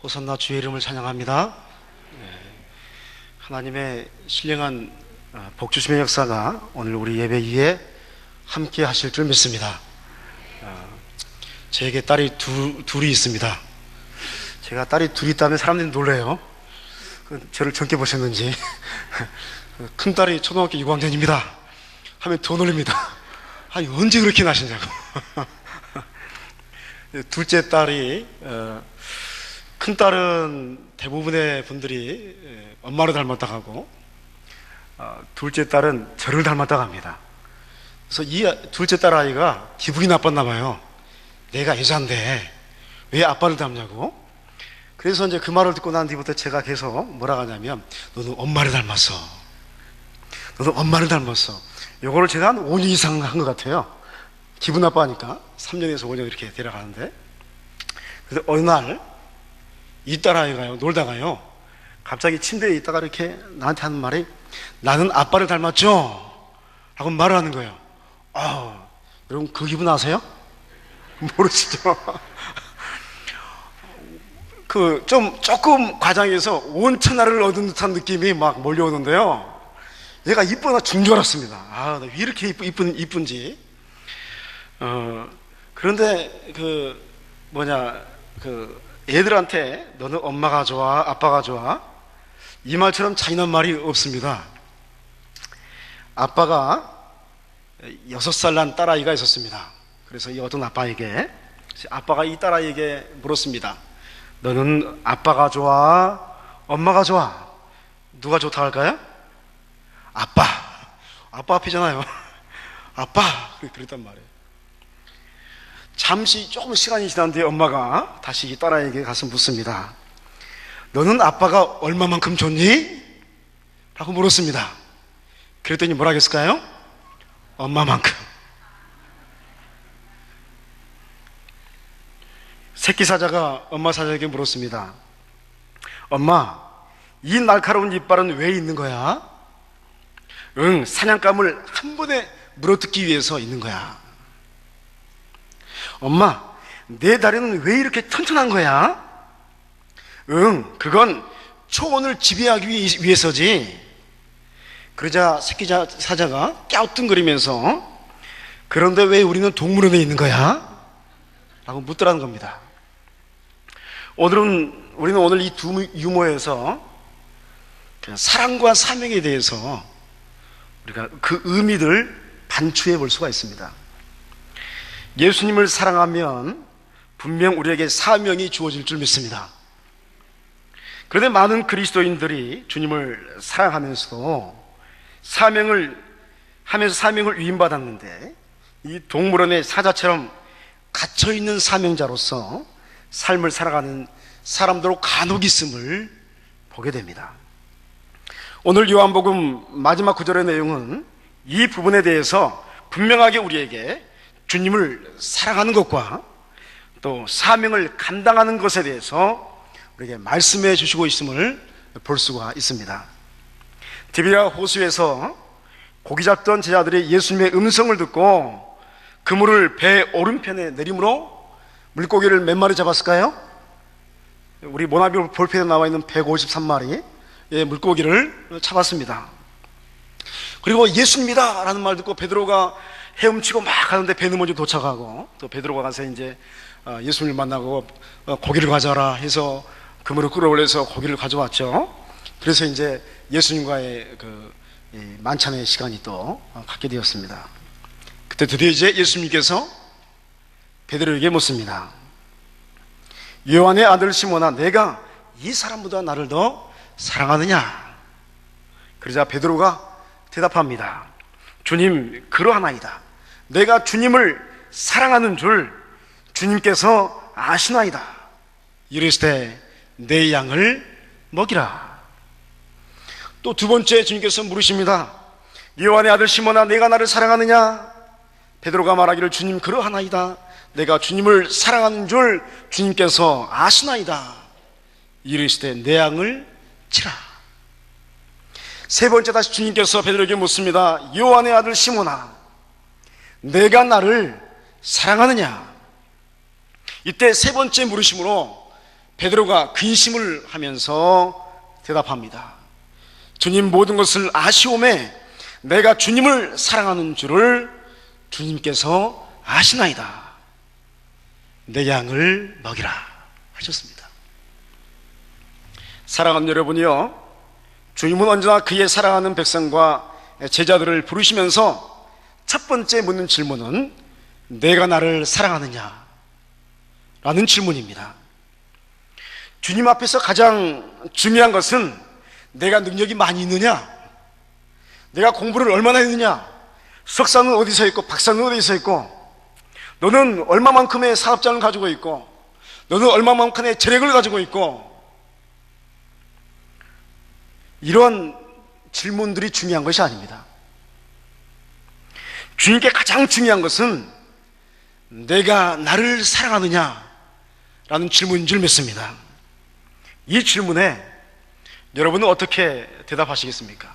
호산나 주의 이름을 찬양합니다. 하나님의 신령한 복주심의 역사가 오늘 우리 예배 위에 함께 하실 줄 믿습니다. 저에게 딸이 둘이 있습니다. 제가 딸이 둘이 있다면 사람들이 놀래요. 저를 젊게 보셨는지. 큰 딸이 초등학교 6학년입니다 하면 더 놀립니다. 아니 언제 그렇게 나시냐고. 둘째 딸이 큰 딸은 대부분의 분들이 엄마를 닮았다고 하고 둘째 딸은 저를 닮았다고 합니다. 그래서 이 둘째 딸 아이가 기분이 나빴나 봐요. 내가 여자인데 왜 아빠를 닮냐고. 그래서 이제 그 말을 듣고 난 뒤부터 제가 계속 뭐라 하냐면 너는 엄마를 닮았어. 너는 엄마를 닮았어. 요거를 제가 한 5년 이상 한 것 같아요. 기분 나빠하니까 3년에서 5년 이렇게 데려가는데, 그래서 어느 날 이 딸아이가요 놀다가요 갑자기 침대에 있다가 이렇게 나한테 하는 말이 나는 아빠를 닮았죠? 라고 말을 하는 거예요. 여러분 그 기분 아세요? 모르시죠? 조금 과장해서 온천하를 얻은 듯한 느낌이 막 몰려오는데요, 얘가 이쁘나 죽는 줄 알았습니다. 나 왜 이렇게 이쁜지. 그런데 애들한테 너는 엄마가 좋아 아빠가 좋아 이 말처럼 잔인한 말이 없습니다. 아빠가 6살 난 딸아이가 있었습니다. 그래서 이 어떤 아빠가 이 딸아이에게 물었습니다. 너는 아빠가 좋아 엄마가 좋아? 누가 좋다 할까요? 아빠 앞이잖아요. 아빠 그랬단 말이에요. 잠시 조금 시간이 지난 뒤에 엄마가 다시 이 딸아이에게 가서 묻습니다. 너는 아빠가 얼마만큼 좋니? 라고 물었습니다. 그랬더니 뭐라 했을까요? 엄마만큼. 새끼 사자가 엄마 사자에게 물었습니다. 엄마, 이 날카로운 이빨은 왜 있는 거야? 사냥감을 한 번에 물어뜯기 위해서 있는 거야. 엄마, 내 다리는 왜 이렇게 튼튼한 거야? 그건 초원을 지배하기 위해서지. 그러자 새끼 사자가 갸우뚱거리면서 그런데 왜 우리는 동물원에 있는 거야? 라고 묻더라는 겁니다. 우리는 오늘 이 두 유머에서 사랑과 사명에 대해서 우리가 그 의미를 반추해 볼 수가 있습니다. 예수님을 사랑하면 분명 우리에게 사명이 주어질 줄 믿습니다. 그런데 많은 그리스도인들이 주님을 사랑하면서도 사명을 위임받았는데 이 동물원의 사자처럼 갇혀있는 사명자로서 삶을 살아가는 사람들로 간혹 있음을 보게 됩니다. 오늘 요한복음 마지막 구절의 내용은 이 부분에 대해서 분명하게 우리에게 주님을 사랑하는 것과 또 사명을 감당하는 것에 대해서 우리에게 말씀해 주시고 있음을 볼 수가 있습니다. 디비라 호수에서 고기 잡던 제자들이 예수님의 음성을 듣고 그물을 배 오른편에 내림으로 물고기를 몇 마리 잡았을까요? 우리 모나비 볼펜에 나와 있는 153마리의 물고기를 잡았습니다. 그리고 예수님이다 라는 말 듣고 베드로가 헤엄치고 막 가는데 배는 먼저 도착하고 또 베드로가 가서 이제 예수님을 만나고 고기를 가져와라 해서 그물을 끌어올려서 고기를 가져왔죠. 그래서 이제 예수님과의 만찬의 시간이 또 갖게 되었습니다. 그때 드디어 이제 예수님께서 베드로에게 묻습니다. 요한의 아들 시몬아, 내가 이 사람보다 나를 더 사랑하느냐? 그러자 베드로가 대답합니다. 주님, 그러하나이다. 내가 주님을 사랑하는 줄 주님께서 아시나이다. 이르실 때 내 양을 먹이라. 또 두 번째 주님께서 물으십니다. 요한의 아들 시몬아, 내가 나를 사랑하느냐? 베드로가 말하기를 주님, 그러하나이다. 내가 주님을 사랑하는 줄 주님께서 아시나이다. 이르실 때 내 양을 치라. 세 번째 다시 주님께서 베드로에게 묻습니다. 요한의 아들 시몬아, 내가 나를 사랑하느냐? 이때 세 번째 물으심으로 베드로가 근심을 하면서 대답합니다. 주님, 모든 것을 아시오매 내가 주님을 사랑하는 줄을 주님께서 아시나이다. 내 양을 먹이라 하셨습니다. 사랑하는 여러분이요, 주님은 언제나 그의 사랑하는 백성과 제자들을 부르시면서 첫 번째 묻는 질문은 내가 나를 사랑하느냐? 라는 질문입니다. 주님 앞에서 가장 중요한 것은 내가 능력이 많이 있느냐? 내가 공부를 얼마나 했느냐? 석사는 어디서 있고 박사는 어디서 있고, 너는 얼마만큼의 사업장을 가지고 있고, 너는 얼마만큼의 재력을 가지고 있고, 이런 질문들이 중요한 것이 아닙니다. 주님께 가장 중요한 것은 내가 나를 사랑하느냐? 라는 질문인 줄 믿습니다. 이 질문에 여러분은 어떻게 대답하시겠습니까?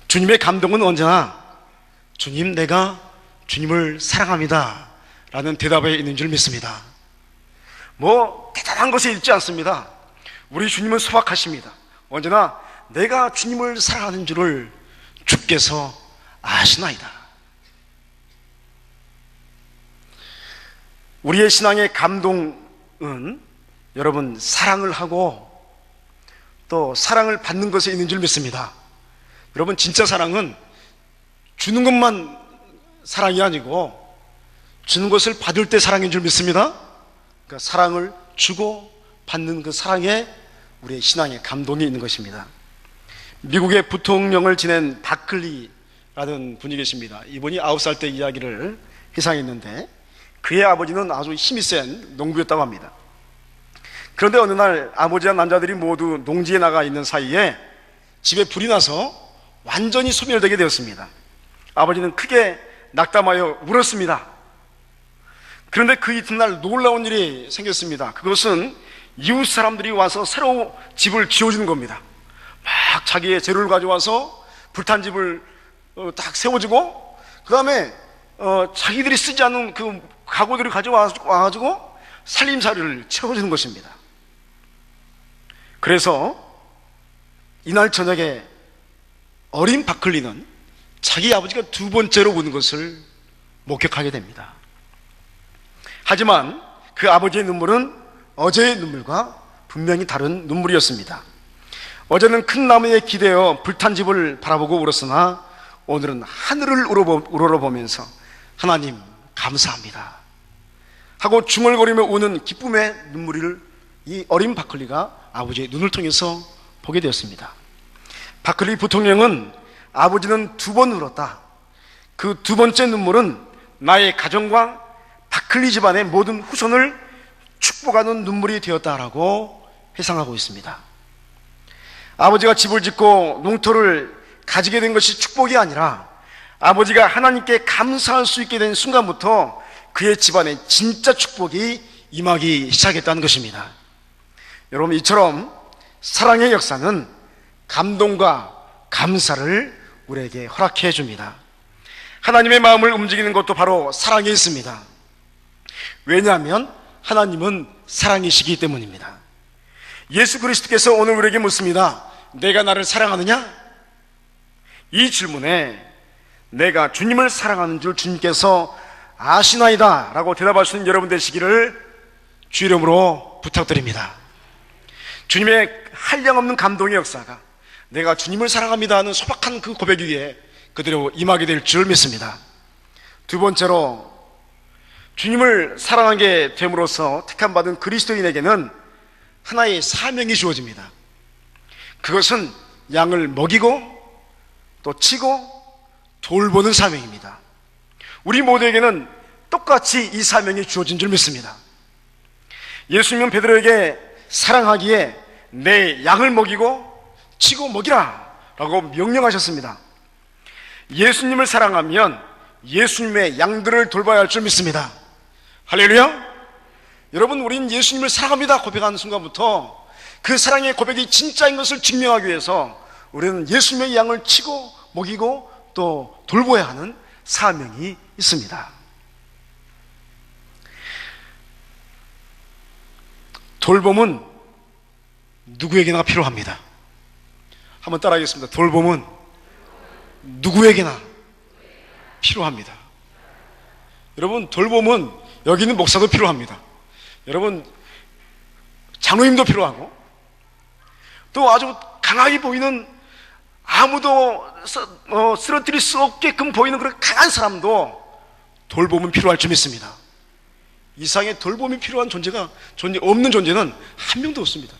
주님의 감동은 언제나 주님, 내가 주님을 사랑합니다 라는 대답에 있는 줄 믿습니다. 뭐 대단한 것이 있지 않습니다. 우리 주님은 소박하십니다. 언제나 내가 주님을 사랑하는 줄을 주께서 아시나이다. 우리의 신앙의 감동은 여러분 사랑을 하고 또 사랑을 받는 것에 있는 줄 믿습니다. 여러분, 진짜 사랑은 주는 것만 사랑이 아니고 주는 것을 받을 때 사랑인 줄 믿습니다. 그러니까 사랑을 주고 받는 그 사랑에 우리의 신앙의 감동이 있는 것입니다. 미국의 부통령을 지낸 바클리라는 분이 계십니다. 이분이 9살 때 이야기를 회상했는데 그의 아버지는 아주 힘이 센 농부였다고 합니다. 그런데 어느 날 아버지와 남자들이 모두 농지에 나가 있는 사이에 집에 불이 나서 완전히 소멸되게 되었습니다. 아버지는 크게 낙담하여 울었습니다. 그런데 그 이튿날 놀라운 일이 생겼습니다. 그것은 이웃 사람들이 와서 새로 집을 지어주는 겁니다. 막 자기의 재료를 가져와서 불탄 집을 딱 세워주고, 그 다음에 자기들이 쓰지 않는 그 가구들을 가져와가지고 살림살이를 채워주는 것입니다. 그래서 이날 저녁에 어린 바클리는 자기 아버지가 두 번째로 우는 것을 목격하게 됩니다. 하지만 그 아버지의 눈물은 어제의 눈물과 분명히 다른 눈물이었습니다. 어제는 큰 나무에 기대어 불탄 집을 바라보고 울었으나 오늘은 하늘을 우러러보면서 하나님 감사합니다 하고 중얼거리며 우는 기쁨의 눈물을 이 어린 바클리가 아버지의 눈을 통해서 보게 되었습니다. 바클리 부통령은 아버지는 두 번 울었다, 그 두 번째 눈물은 나의 가정과 바클리 집안의 모든 후손을 축복하는 눈물이 되었다라고 회상하고 있습니다. 아버지가 집을 짓고 농토를 가지게 된 것이 축복이 아니라 아버지가 하나님께 감사할 수 있게 된 순간부터 그의 집안에 진짜 축복이 임하기 시작했다는 것입니다. 여러분, 이처럼 사랑의 역사는 감동과 감사를 우리에게 허락해 줍니다. 하나님의 마음을 움직이는 것도 바로 사랑에 있습니다. 왜냐하면 하나님은 사랑이시기 때문입니다. 예수 그리스도께서 오늘 우리에게 묻습니다. 내가 나를 사랑하느냐? 이 질문에 내가 주님을 사랑하는 줄 주님께서 아시나이다 라고 대답할 수 있는 여러분 되시기를 주 이름으로 부탁드립니다. 주님의 한량없는 감동의 역사가 내가 주님을 사랑합니다 하는 소박한 그 고백 위에 그대로 임하게 될 줄 믿습니다. 두 번째로, 주님을 사랑하게 됨으로써 택함받은 그리스도인에게는 하나의 사명이 주어집니다. 그것은 양을 먹이고 또 치고 돌보는 사명입니다. 우리 모두에게는 똑같이 이 사명이 주어진 줄 믿습니다. 예수님은 베드로에게 사랑하기에 내 양을 먹이고 치고 먹이라 라고 명령하셨습니다. 예수님을 사랑하면 예수님의 양들을 돌봐야 할 줄 믿습니다. 할렐루야. 여러분, 우리는 예수님을 사랑합니다 고백하는 순간부터 그 사랑의 고백이 진짜인 것을 증명하기 위해서 우리는 예수님의 양을 치고 먹이고 또 돌봐야 하는 사명이 있습니다. 돌봄은 누구에게나 필요합니다. 한번 따라하겠습니다. 돌봄은 누구에게나 필요합니다. 여러분, 돌봄은 여기 있는 목사도 필요합니다. 여러분, 장로님도 필요하고, 또 아주 강하게 보이는, 아무도 쓰러뜨릴 수 없게끔 보이는 그런 강한 사람도 돌봄은 필요할 줄 믿습니다. 이상의 돌봄이 필요한 없는 존재는 한 명도 없습니다.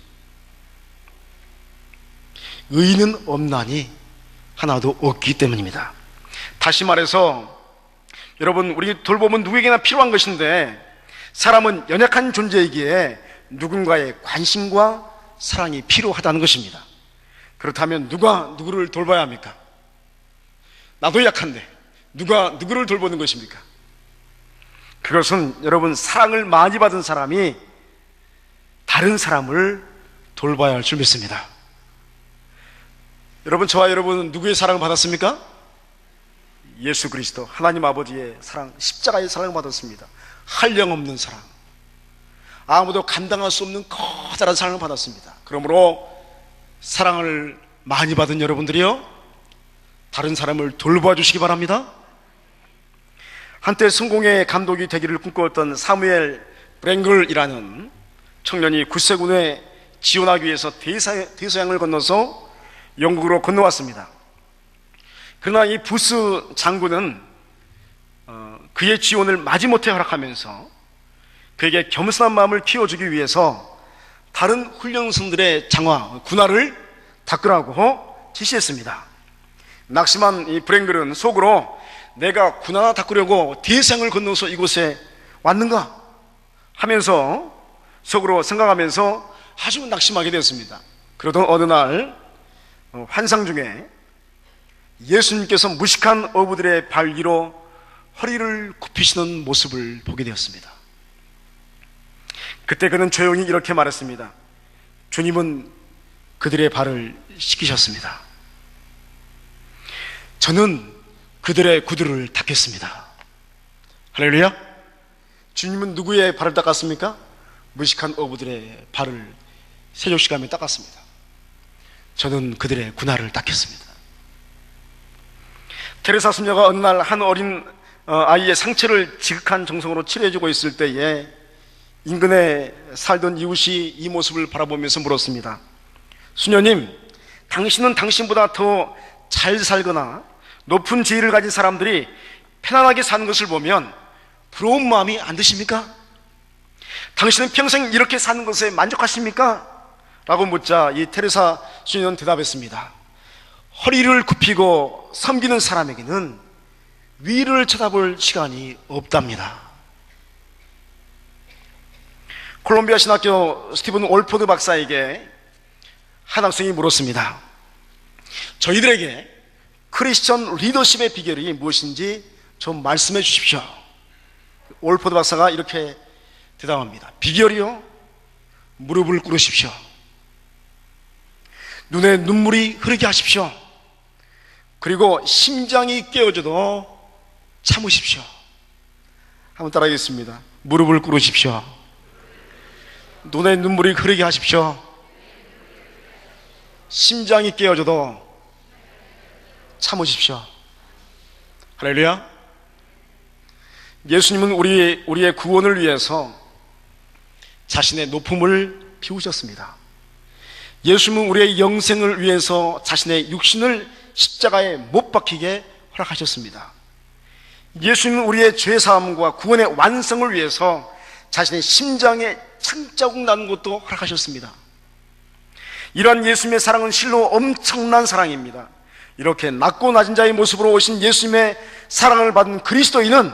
의인은 없나니 하나도 없기 때문입니다. 다시 말해서 여러분, 우리 돌봄은 누구에게나 필요한 것인데, 사람은 연약한 존재이기에 누군가의 관심과 사랑이 필요하다는 것입니다. 그렇다면 누가 누구를 돌봐야 합니까? 나도 약한데 누가 누구를 돌보는 것입니까? 그것은 여러분, 사랑을 많이 받은 사람이 다른 사람을 돌봐야 할 줄 믿습니다. 여러분, 저와 여러분은 누구의 사랑을 받았습니까? 예수 그리스도 하나님 아버지의 사랑, 십자가의 사랑을 받았습니다. 한량없는 사랑, 아무도 감당할 수 없는 커다란 사랑을 받았습니다. 그러므로 사랑을 많이 받은 여러분들이요, 다른 사람을 돌봐 주시기 바랍니다. 한때 성공의 감독이 되기를 꿈꾸었던 사무엘 브랭글이라는 청년이 굿세군에 지원하기 위해서 대서양을 건너서 영국으로 건너왔습니다. 그러나 이 부스 장군은 그의 지원을 마지못해 허락하면서 그에게 겸손한 마음을 키워주기 위해서 다른 훈련생들의 군화를 닦으라고 지시했습니다. 낙심한 이 브랭글은 속으로 내가 군화 닦으려고 대서양을 건너서 이곳에 왔는가 하면서 속으로 생각하면서 아주 낙심하게 되었습니다. 그러던 어느 날 환상 중에 예수님께서 무식한 어부들의 발 위로 허리를 굽히시는 모습을 보게 되었습니다. 그때 그는 조용히 이렇게 말했습니다. 주님은 그들의 발을 씻기셨습니다. 저는 그들의 구두를 닦겠습니다. 할렐루야. 주님은 누구의 발을 닦았습니까? 무식한 어부들의 발을 세족시가며 닦았습니다. 저는 그들의 군화를 닦겠습니다. 테레사 수녀가 어느 날 한 어린 아이의 상처를 지극한 정성으로 치료해주고 있을 때에 인근에 살던 이웃이 이 모습을 바라보면서 물었습니다. 수녀님, 당신은 당신보다 더 잘 살거나 높은 지위를 가진 사람들이 편안하게 사는 것을 보면 부러운 마음이 안 드십니까? 당신은 평생 이렇게 사는 것에 만족하십니까? 라고 묻자 이 테레사 수녀는 대답했습니다. 허리를 굽히고 섬기는 사람에게는 위를 쳐다볼 시간이 없답니다. 콜롬비아 신학교 스티븐 올포드 박사에게 한 학생이 물었습니다. 저희들에게 크리스천 리더십의 비결이 무엇인지 좀 말씀해 주십시오. 올포드 박사가 이렇게 대답합니다. 비결이요? 무릎을 꿇으십시오. 눈에 눈물이 흐르게 하십시오. 그리고 심장이 깨어져도 참으십시오. 한번 따라하겠습니다. 무릎을 꿇으십시오. 눈에 눈물이 흐르게 하십시오. 심장이 깨어져도 참으십시오. 할렐루야. 예수님은 우리의 구원을 위해서 자신의 높음을 비우셨습니다. 예수님은 우리의 영생을 위해서 자신의 육신을 십자가에 못 박히게 허락하셨습니다. 예수님은 우리의 죄사함과 구원의 완성을 위해서 자신의 심장에 창자국 나는 것도 허락하셨습니다. 이러한 예수님의 사랑은 실로 엄청난 사랑입니다. 이렇게 낮고 낮은 자의 모습으로 오신 예수님의 사랑을 받은 그리스도인은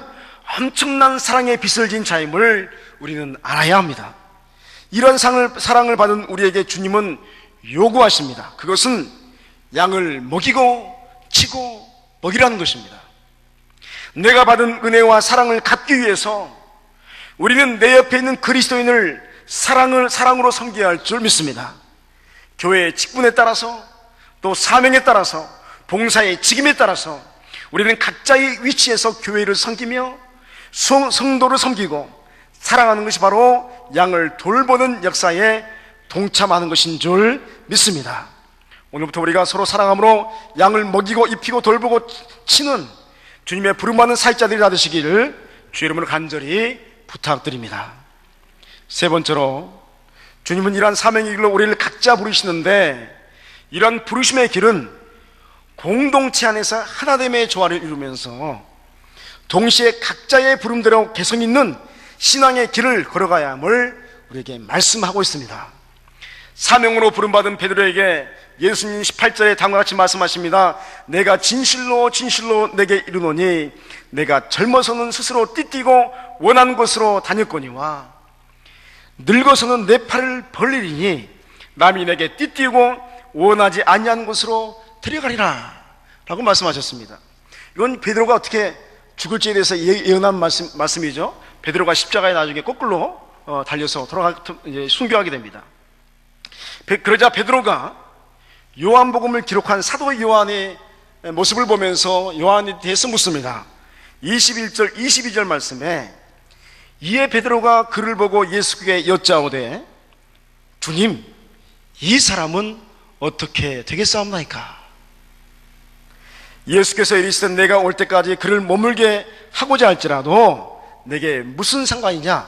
엄청난 사랑의 빚을 진 자임을 우리는 알아야 합니다. 이런 사랑을 받은 우리에게 주님은 요구하십니다. 그것은 양을 먹이고 치고 먹이라는 것입니다. 내가 받은 은혜와 사랑을 갚기 위해서 우리는 내 옆에 있는 그리스도인을 사랑으로 섬겨야 할 줄 믿습니다. 교회의 직분에 따라서 또 사명에 따라서 봉사의 직임에 따라서 우리는 각자의 위치에서 교회를 섬기며 성도를 섬기고 사랑하는 것이 바로 양을 돌보는 역사에 동참하는 것인 줄 믿습니다. 오늘부터 우리가 서로 사랑함으로 양을 먹이고 입히고 돌보고 치는 주님의 부름받는 사역자들이 되시기를 주 이름으로 간절히 부탁드립니다. 세 번째로, 주님은 이러한 사명의 길로 우리를 각자 부르시는데, 이러한 부르심의 길은 공동체 안에서 하나됨의 조화를 이루면서 동시에 각자의 부름대로 개성 있는 신앙의 길을 걸어가야 함을 우리에게 말씀하고 있습니다. 사명으로 부름받은 베드로에게 예수님 18절에 다음과 같이 말씀하십니다. 내가 진실로 진실로 내게 이르노니 내가 젊어서는 스스로 띠띠고 원하는 곳으로 다녔거니와 늙어서는 내 팔을 벌리리니 남이 내게 띠띠고 원하지 아니하는 곳으로 데려가리라 라고 말씀하셨습니다. 이건 베드로가 어떻게 죽을지에 대해서 예언한 말씀이죠. 베드로가 십자가에 나중에 거꾸로 달려서 순교하게 됩니다. 그러자 베드로가 요한복음을 기록한 사도 요한의 모습을 보면서 요한에 대해서 묻습니다. 21절 22절 말씀에, 이에 베드로가 그를 보고 예수께 여짜오되 주님, 이 사람은 어떻게 되겠사옵나이까? 예수께서 이르시되 내가 올 때까지 그를 머물게 하고자 할지라도 내게 무슨 상관이냐?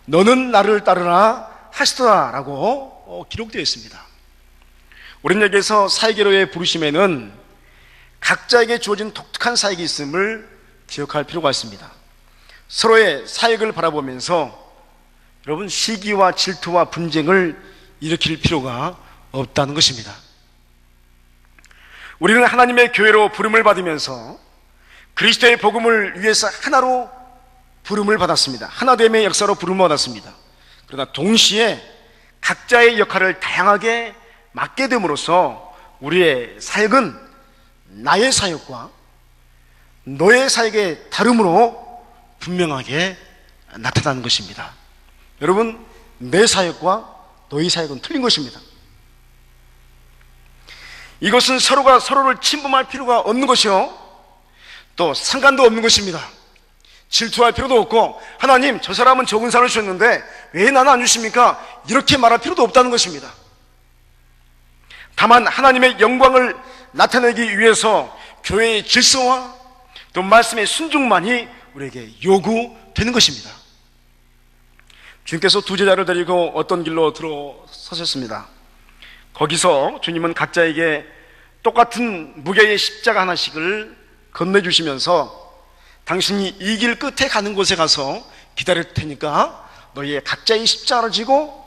너는 나를 따르라 하시더라 라고 기록되어 있습니다. 우리는 여기에서 사역의 부르심에는 각자에게 주어진 독특한 사역이 있음을 기억할 필요가 있습니다. 서로의 사역을 바라보면서 여러분, 시기와 질투와 분쟁을 일으킬 필요가 없다는 것입니다. 우리는 하나님의 교회로 부름을 받으면서 그리스도의 복음을 위해서 하나로 부름을 받았습니다. 하나됨의 역사로 부름을 받았습니다. 그러나 동시에 각자의 역할을 다양하게 맡게 됨으로써 우리의 사역은 나의 사역과 너의 사역의 다름으로 분명하게 나타나는 것입니다. 여러분, 내 사역과 너의 사역은 틀린 것입니다. 이것은 서로가 서로를 침범할 필요가 없는 것이요, 또 상관도 없는 것입니다. 질투할 필요도 없고, 하나님, 저 사람은 적은 상을 주셨는데 왜 나는 안 주십니까? 이렇게 말할 필요도 없다는 것입니다. 다만 하나님의 영광을 나타내기 위해서 교회의 질서와 또 말씀의 순종만이 우리에게 요구되는 것입니다. 주님께서 두 제자를 데리고 어떤 길로 들어서셨습니다. 거기서 주님은 각자에게 똑같은 무게의 십자가 하나씩을 건네주시면서 당신이 이 길 끝에 가는 곳에 가서 기다릴 테니까 너희의 각자의 십자가를 지고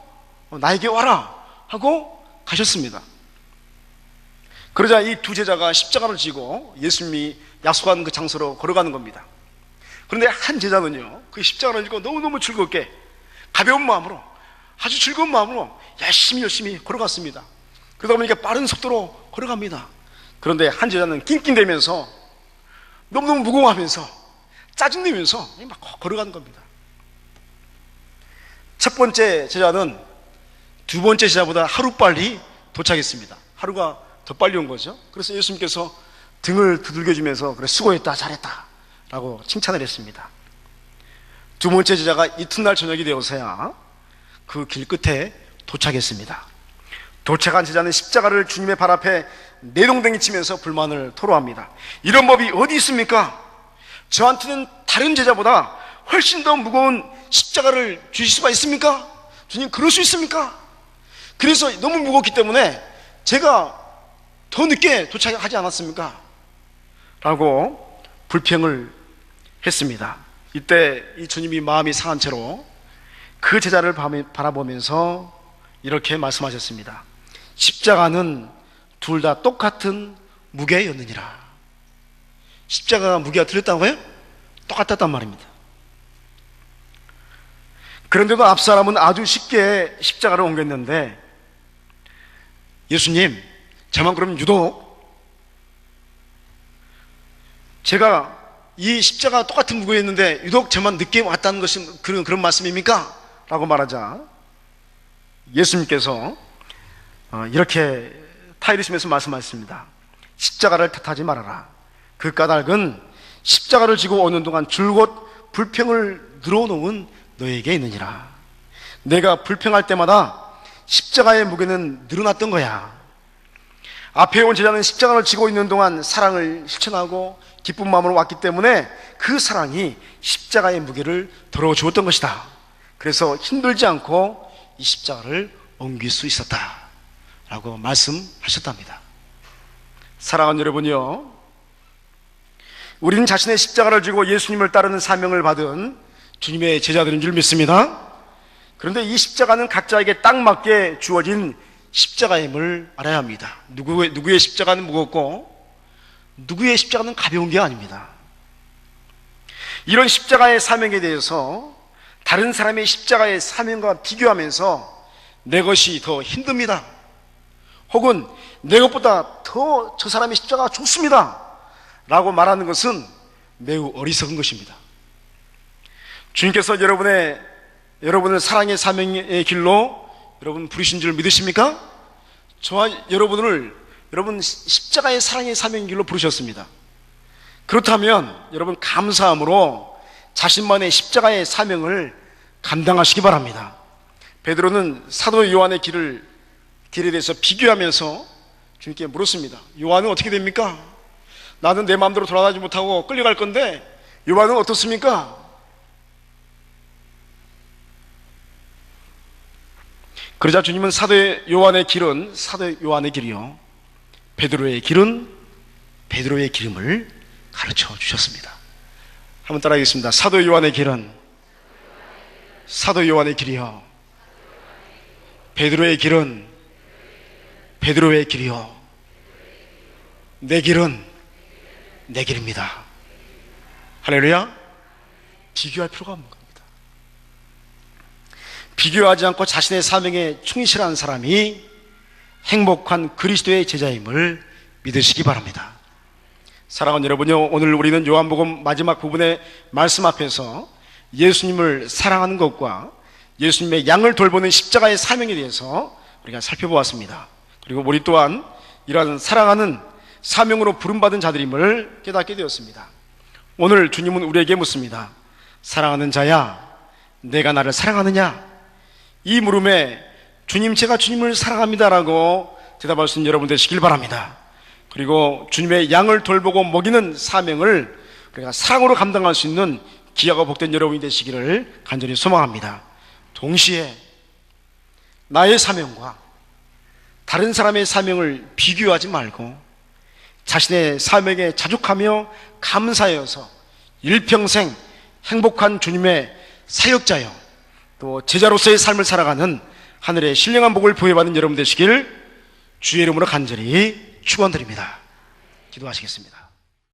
나에게 와라 하고 가셨습니다. 그러자 이 두 제자가 십자가를 지고 예수님이 약속한 그 장소로 걸어가는 겁니다. 그런데 한 제자는요, 그 십자가를 지고 너무너무 즐겁게 가벼운 마음으로, 아주 즐거운 마음으로 열심히 걸어갔습니다. 그러다 보니까 빠른 속도로 걸어갑니다. 그런데 한 제자는 낑낑대면서 너무너무 무거워하면서 짜증내면서 막 걸어가는 겁니다. 첫 번째 제자는 두 번째 제자보다 하루 빨리 도착했습니다. 하루가 더 빨리 온 거죠. 그래서 예수님께서 등을 두들겨주면서 그래, 수고했다, 잘했다 라고 칭찬을 했습니다. 두 번째 제자가 이튿날 저녁이 되어서야 그 길 끝에 도착했습니다. 도착한 제자는 십자가를 주님의 발 앞에 내동댕이 치면서 불만을 토로합니다. 이런 법이 어디 있습니까? 저한테는 다른 제자보다 훨씬 더 무거운 십자가를 주실 수가 있습니까? 주님, 그럴 수 있습니까? 그래서 너무 무겁기 때문에 제가 더 늦게 도착하지 않았습니까? 라고 불평을 했습니다. 이때 이 주님이 마음이 상한 채로 그 제자를 바라보면서 이렇게 말씀하셨습니다. 십자가는 둘 다 똑같은 무게였느니라. 십자가가 무게가 틀렸다고요? 똑같았단 말입니다. 그런데도 앞사람은 아주 쉽게 십자가를 옮겼는데, 예수님, 저만 그럼 유독 제가 이 십자가 똑같은 무게였는데 유독 저만 늦게 왔다는 것이 그런 말씀입니까? 라고 말하자 예수님께서 이렇게 타이르시면서 말씀하셨습니다. 십자가를 탓하지 말아라. 그 까닭은 십자가를 지고 오는 동안 줄곧 불평을 늘어놓은 너에게 있느니라. 내가 불평할 때마다 십자가의 무게는 늘어났던 거야. 앞에 온 제자는 십자가를 지고 있는 동안 사랑을 실천하고 기쁜 마음으로 왔기 때문에 그 사랑이 십자가의 무게를 덜어주었던 것이다. 그래서 힘들지 않고 이 십자가를 옮길 수 있었다 라고 말씀하셨답니다. 사랑하는 여러분요, 우리는 자신의 십자가를 지고 예수님을 따르는 사명을 받은 주님의 제자들인 줄 믿습니다. 그런데 이 십자가는 각자에게 딱 맞게 주어진 십자가임을 알아야 합니다. 누구의 십자가는 무겁고 누구의 십자가는 가벼운 게 아닙니다. 이런 십자가의 사명에 대해서 다른 사람의 십자가의 사명과 비교하면서 내 것이 더 힘듭니다, 혹은 내 것보다 더 저 사람의 십자가가 좋습니다 라고 말하는 것은 매우 어리석은 것입니다. 주님께서 여러분을 사랑의 사명의 길로 여러분 부르신 줄 믿으십니까? 저와 여러분을 여러분 십자가의 사랑의 사명의 길로 부르셨습니다. 그렇다면 여러분 감사함으로 자신만의 십자가의 사명을 감당하시기 바랍니다. 베드로는 사도 요한의 길에 대해서 비교하면서 주님께 물었습니다. 요한은 어떻게 됩니까? 나는 내 마음대로 돌아다니지 못하고 끌려갈 건데 요한은 어떻습니까? 그러자 주님은 사도 요한의 길이요, 베드로의 길은 베드로의 기름을 가르쳐 주셨습니다. 한번 따라하겠습니다. 사도 요한의 길은 사도 요한의 길이요, 베드로의 길은 베드로의 길이요, 내 길은 내 길입니다. 할렐루야. 비교할 필요가 없는 겁니다. 비교하지 않고 자신의 사명에 충실한 사람이 행복한 그리스도의 제자임을 믿으시기 바랍니다. 사랑하는 여러분요, 오늘 우리는 요한복음 마지막 부분의 말씀 앞에서 예수님을 사랑하는 것과 예수님의 양을 돌보는 십자가의 사명에 대해서 우리가 살펴보았습니다. 그리고 우리 또한 이러한 사랑하는 사명으로 부름받은 자들임을 깨닫게 되었습니다. 오늘 주님은 우리에게 묻습니다. 사랑하는 자야, 내가 나를 사랑하느냐? 이 물음에 주님, 제가 주님을 사랑합니다라고 대답할 수 있는 여러분 되시길 바랍니다. 그리고 주님의 양을 돌보고 먹이는 사명을 우리가 사랑으로 감당할 수 있는 귀하고 복된 여러분이 되시기를 간절히 소망합니다. 동시에 나의 사명과 다른 사람의 사명을 비교하지 말고 자신의 사명에 자족하며 감사해서 일평생 행복한 주님의 사역자여 또 제자로서의 삶을 살아가는 하늘의 신령한 복을 부여받는 여러분 되시길 주의 이름으로 간절히 축원드립니다. 기도하시겠습니다.